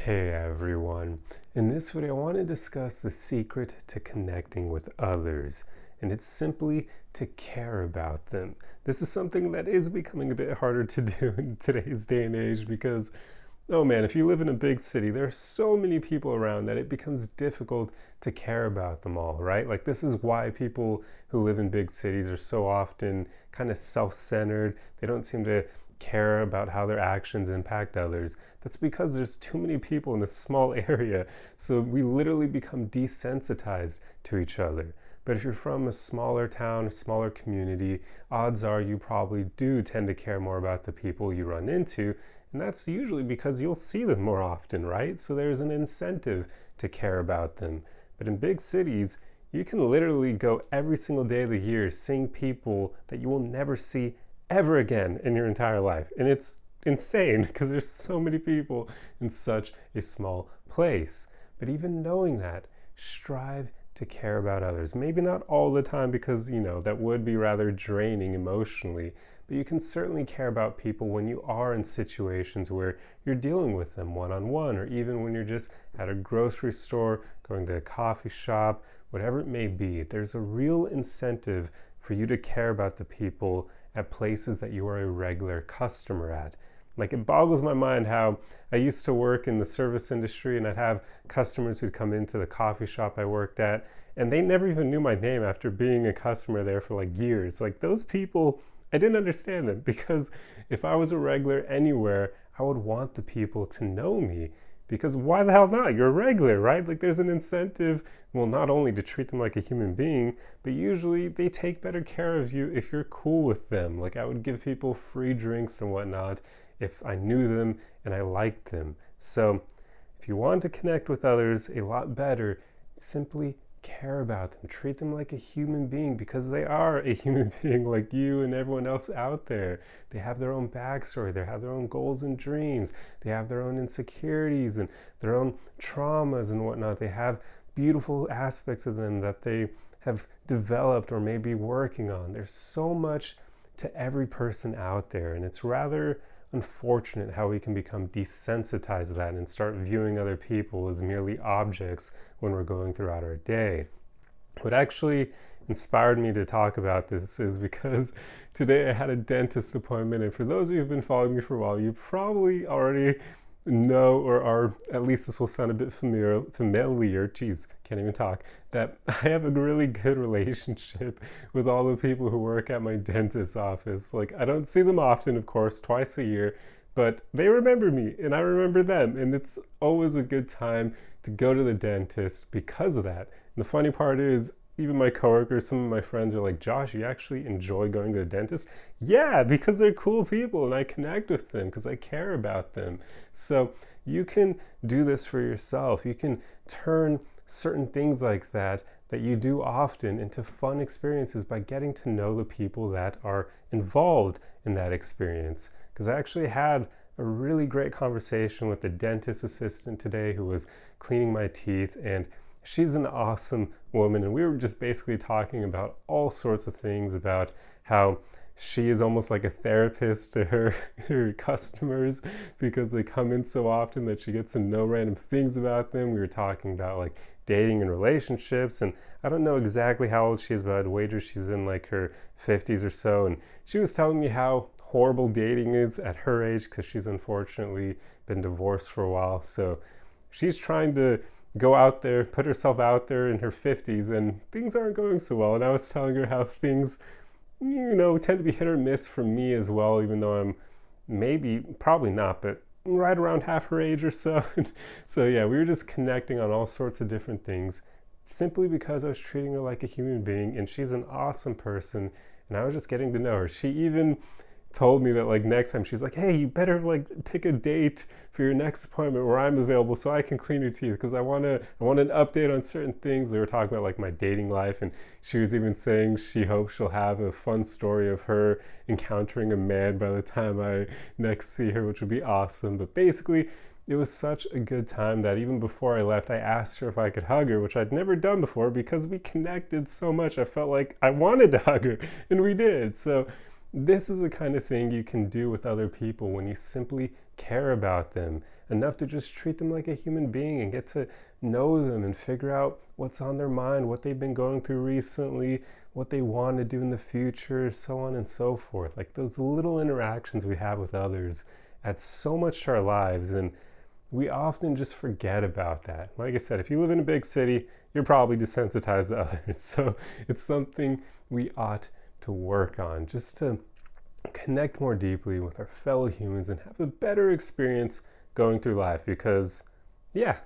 Hey everyone. In this video, I want to discuss the secret to connecting with others, and it's simply to care about them. This is something that is becoming a bit harder to do in today's day and age because, oh man, if you live in a big city, there are so many people around that it becomes difficult to care about them all, right? Like, this is why people who live in big cities are so often kind of self-centered. They don't seem to care about how their actions impact others. That's because there's too many people in a small area, so we literally become desensitized to each other. But if you're from a smaller town, a smaller community, odds are you probably do tend to care more about the people you run into, and that's usually because you'll see them more often, right? So there's an incentive to care about them. But in big cities, you can literally go every single day of the year seeing people that you will never see ever again in your entire life. And it's insane because there's so many people in such a small place. But even knowing that, strive to care about others. Maybe not all the time because, that would be rather draining emotionally, but you can certainly care about people when you are in situations where you're dealing with them one-on-one, or even when you're just at a grocery store, going to a coffee shop, whatever it may be. There's a real incentive for you to care about the people at places that you are a regular customer at. Like, it boggles my mind how I used to work in the service industry and I'd have customers who'd come into the coffee shop I worked at and they never even knew my name after being a customer there for like years. Like, those people, I didn't understand them because if I was a regular anywhere, I would want the people to know me. Because why the hell not? You're a regular, right? Like, there's an incentive, well, not only to treat them like a human being, but usually they take better care of you if you're cool with them. Like, I would give people free drinks and whatnot if I knew them and I liked them. So if you want to connect with others a lot better, simply care about them. Treat them like a human being because they are a human being like you and everyone else out there. They have their own backstory. They have their own goals and dreams. They have their own insecurities and their own traumas and whatnot. They have beautiful aspects of them that they have developed or may be working on. There's so much to every person out there, and it's rather unfortunate how we can become desensitized to that and start viewing other people as merely objects when we're going throughout our day. What actually inspired me to talk about this is because today I had a dentist appointment, and for those of you who've been following me for a while, you probably already know, or are, at least this will sound a bit familiar, geez, can't even talk, that I have a really good relationship with all the people who work at my dentist's office. Like, I don't see them often, of course, twice a year, but they remember me and I remember them, and it's always a good time to go to the dentist because of that. And the funny part is, even my coworkers, some of my friends are like, Josh, you actually enjoy going to the dentist? Yeah, because they're cool people and I connect with them because I care about them. So you can do this for yourself. You can turn certain things like that you do often into fun experiences by getting to know the people that are involved in that experience. Because I actually had a really great conversation with the dentist assistant today who was cleaning my teeth, and she's an awesome woman, and we were just basically talking about all sorts of things, about how she is almost like a therapist to her customers because they come in so often that she gets to know random things about them. We were talking about like dating and relationships, and I don't know exactly how old she is, but I'd wager she's in like her 50s or so, and she was telling me how horrible dating is at her age because she's unfortunately been divorced for a while. So she's trying to go out there, put herself out there in her 50s, and things aren't going so well. And I was telling her how things, tend to be hit or miss for me as well, even though I'm probably not, but right around half her age or so. So yeah, we were just connecting on all sorts of different things simply because I was treating her like a human being, and she's an awesome person, and I was just getting to know her. She even told me that like next time she's like, hey, you better like pick a date for your next appointment where I'm available so I can clean your teeth, because I want an update on certain things. They were talking about like my dating life, and she was even saying she hopes she'll have a fun story of her encountering a man by the time I next see her, which would be awesome. But basically, it was such a good time that even before I left, I asked her if I could hug her, which I'd never done before because we connected so much. I felt like I wanted to hug her, and we did. So this is the kind of thing you can do with other people when you simply care about them. enough to just treat them like a human being and get to know them and figure out what's on their mind, what they've been going through recently, what they want to do in the future, so on and so forth. Like those little interactions we have with others add so much to our lives, and we often just forget about that. Like I said, if you live in a big city, you're probably desensitized to others. So it's something we ought to work on, just to connect more deeply with our fellow humans and have a better experience going through life. Because, yeah,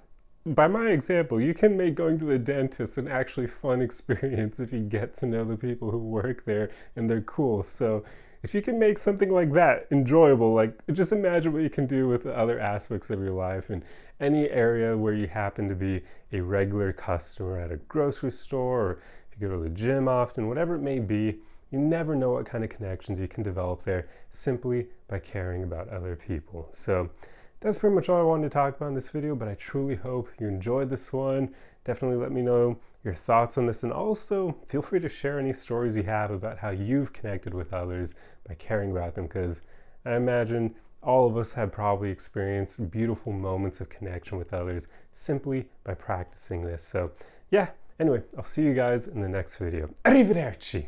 by my example, you can make going to the dentist an actually fun experience if you get to know the people who work there and they're cool. So if you can make something like that enjoyable, like just imagine what you can do with the other aspects of your life in any area where you happen to be a regular customer at a grocery store, or if you go to the gym often, whatever it may be. You never know what kind of connections you can develop there simply by caring about other people. So that's pretty much all I wanted to talk about in this video, but I truly hope you enjoyed this one. Definitely let me know your thoughts on this, and also feel free to share any stories you have about how you've connected with others by caring about them, because I imagine all of us have probably experienced beautiful moments of connection with others simply by practicing this. So yeah, anyway, I'll see you guys in the next video. Arrivederci!